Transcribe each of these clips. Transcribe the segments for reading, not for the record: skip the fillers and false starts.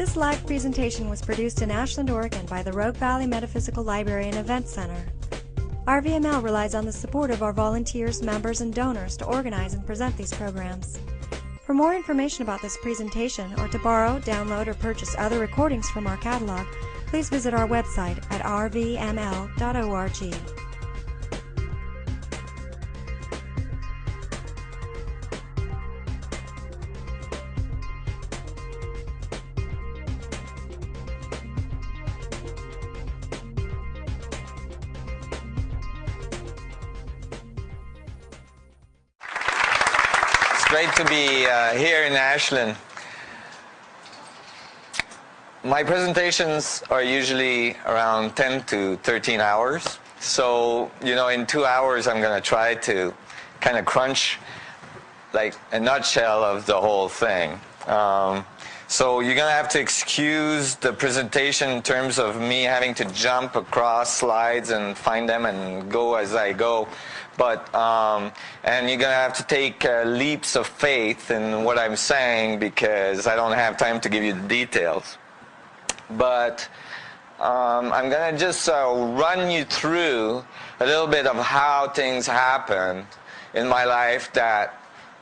This live presentation was produced in Ashland, Oregon by the Rogue Valley Metaphysical Library and Event Center. RVML relies on the support of our volunteers, members, and donors to organize and present these programs. For more information about this presentation, or to borrow, download, or purchase other recordings from our catalog, please visit our website at rvml.org. Great to be here in Ashland. My presentations are usually around 10 to 13 hours. So, in 2 hours I'm going to try to kind of crunch like a nutshell of the whole thing. So you're going to have to excuse the presentation in terms of me having to jump across slides and find them and go as I go. But, and you're going to have to take leaps of faith in what I'm saying because I don't have time to give you the details. But I'm going to just run you through a little bit of how things happened in my life that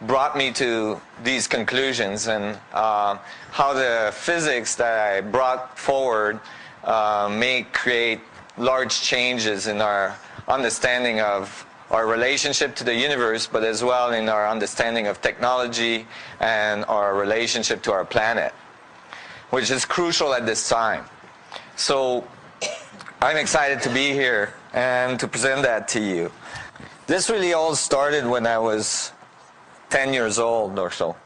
brought me to these conclusions and how the physics that I brought forward may create large changes in our understanding of our relationship to the universe, but as well in our understanding of technology and our relationship to our planet, which is crucial at this time. So I'm excited to be here and to present that to you. This really all started when I was 10 years old or so.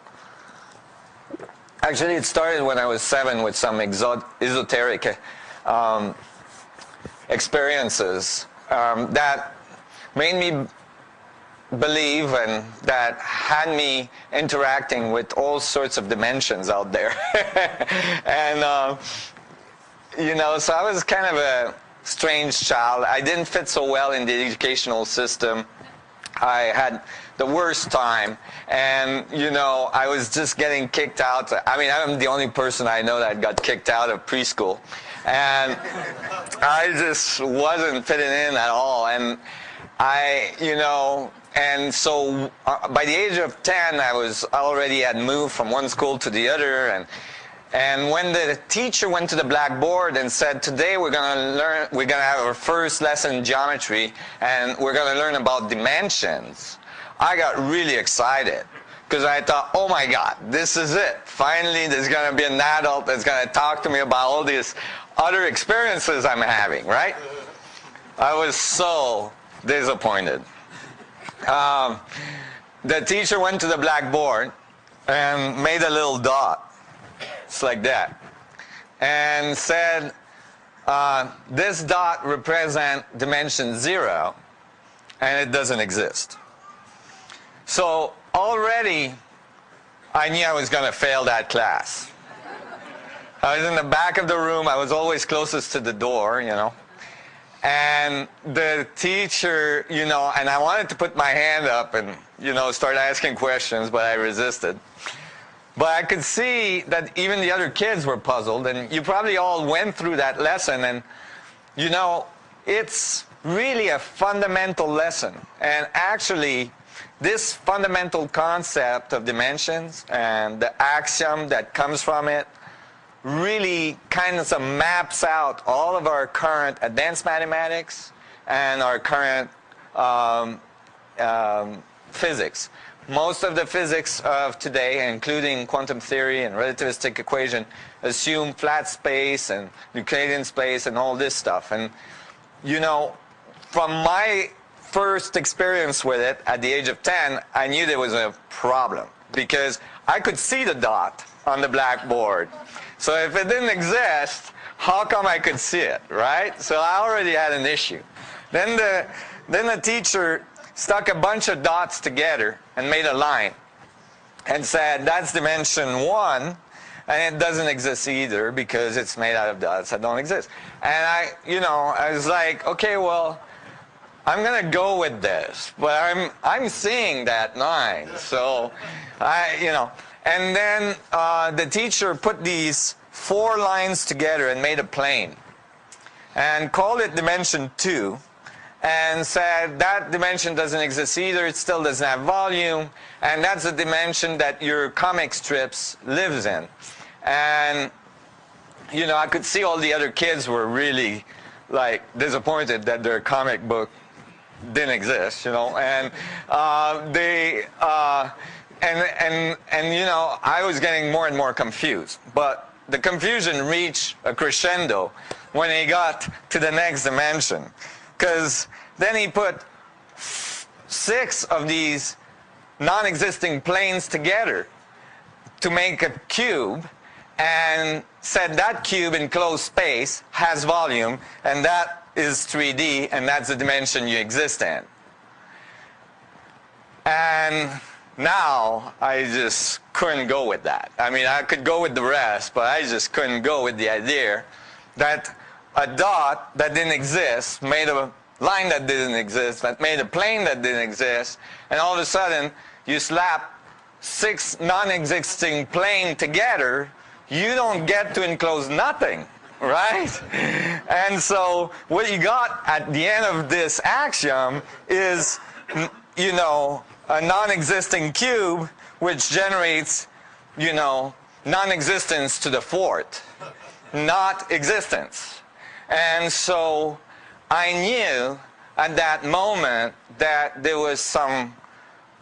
Actually, it started when I was 7 with some esoteric experiences that made me believe and that had me interacting with all sorts of dimensions out there. And, so I was kind of a strange child. I didn't fit so well in the educational system. I had the worst time, and I was just getting kicked out. I mean, I'm the only person I know that got kicked out of preschool, and I just wasn't fitting in at all. And and so by the age of 10, I had moved from one school to the other, and when the teacher went to the blackboard and said, today we're going to have our first lesson in geometry, and we're going to learn about dimensions, I got really excited, because I thought, oh my God, this is it. Finally, there's going to be an adult that's going to talk to me about all these other experiences I'm having, right? I was so disappointed. The teacher went to the blackboard and made a little dot. It's like that. And said, this dot represents dimension 0, and it doesn't exist. So already, I knew I was going to fail that class. I was in the back of the room. I was always closest to the door, And the teacher, and I wanted to put my hand up and, start asking questions, but I resisted. But I could see that even the other kids were puzzled, and you probably all went through that lesson, and, it's really a fundamental lesson. And actually, this fundamental concept of dimensions and the axiom that comes from it really kind of maps out all of our current advanced mathematics and our current physics. Most of the physics of today, including quantum theory and relativistic equation, assume flat space and Euclidean space and all this stuff. And, from my first experience with it at the age of 10, I knew there was a problem because I could see the dot on the blackboard. So if it didn't exist, how come I could see it, right? So I already had an issue. Then the teacher stuck a bunch of dots together and made a line and said, that's dimension 1, and it doesn't exist either because it's made out of dots that don't exist. And I was like, okay, well, I'm going to go with this, but I'm seeing that 9. So, and then the teacher put these 4 lines together and made a plane and called it dimension 2 and said that dimension doesn't exist either, it still doesn't have volume, and that's the dimension that your comic strips lives in. And you know, I could see all the other kids were really like disappointed that their comic book didn't exist, you know, and and you know, I was getting more and more confused. But the confusion reached a crescendo when he got to the next dimension, because then he put 6 of these non-existing planes together to make a cube, and said that cube in closed space has volume, and that is 3D, and that's the dimension you exist in. And now I just couldn't go with that. I mean, I could go with the rest, but I just couldn't go with the idea that a dot that didn't exist made a line that didn't exist, that made a plane that didn't exist, and all of a sudden you slap 6 non-existing planes together, you don't get to enclose nothing, right? And so what you got at the end of this axiom is, you know, a non-existing cube which generates, you know, non-existence to the 4th, not existence. And so I knew at that moment that there was some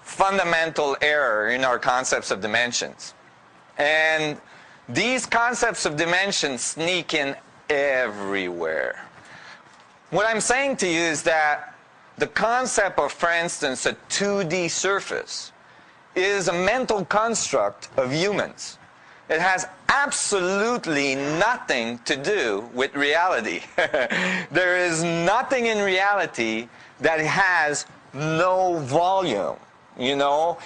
fundamental error in our concepts of dimensions. And these concepts of dimensions sneak in everywhere. What I'm saying to you is that the concept of, for instance, a 2D surface is a mental construct of humans. It has absolutely nothing to do with reality. There is nothing in reality that has no volume. You know,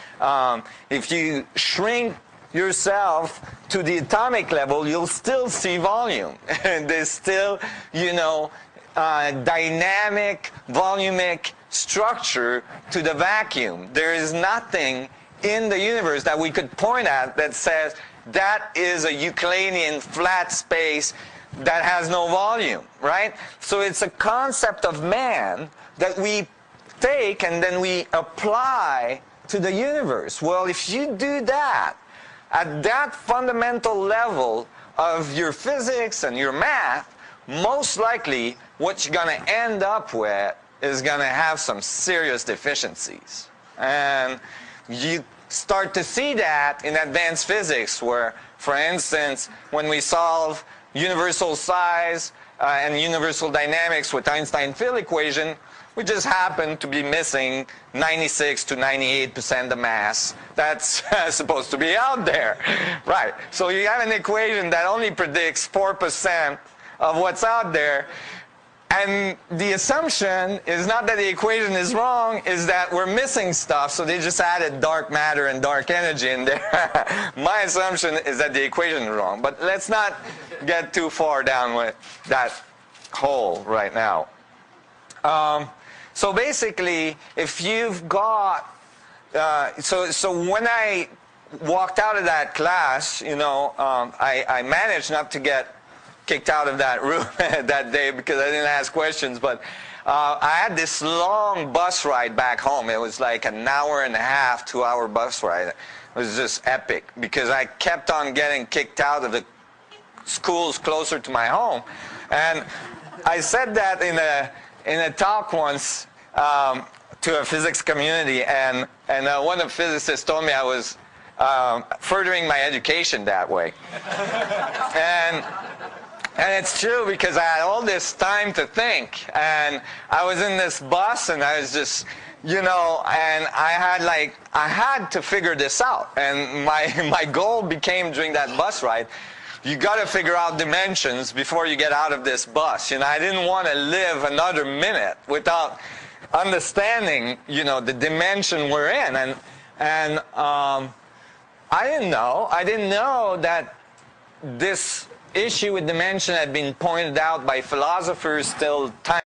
if you shrink yourself to the atomic level, you'll still see volume. And there's still, you know, dynamic, volumic structure to the vacuum. There is nothing in the universe that we could point at that says that is a Euclidean flat space that has no volume, right? So it's a concept of man that we take and then we apply to the universe. Well, if you do that, at that fundamental level of your physics and your math, most likely what you're going to end up with is going to have some serious deficiencies. And you start to see that in advanced physics, where, for instance, when we solve universal size and universal dynamics with Einstein field equation, we just happen to be missing 96 to 98% the mass that's supposed to be out there. Right. So you have an equation that only predicts 4% of what's out there. And the assumption is not that the equation is wrong, is that we're missing stuff, so they just added dark matter and dark energy in there. My assumption is that the equation is wrong. But let's not get too far down with that hole right now. So basically, if you've got, so when I walked out of that class, you know, I managed not to get kicked out of that room that day because I didn't ask questions, but I had this long bus ride back home. It was like an hour and a half, 2-hour bus ride. It was just epic because I kept on getting kicked out of the schools closer to my home. And I said that in a talk once to a physics community, and one of the physicists told me I was furthering my education that way. And it's true, because I had all this time to think, and I was in this bus, and I was just, you know, and I had to figure this out. And my goal became, during that bus ride, you got to figure out dimensions before you get out of this bus. You know, I didn't want to live another minute without understanding, you know, the dimension we're in. And I didn't know that this issue with dimension had been pointed out by philosophers till time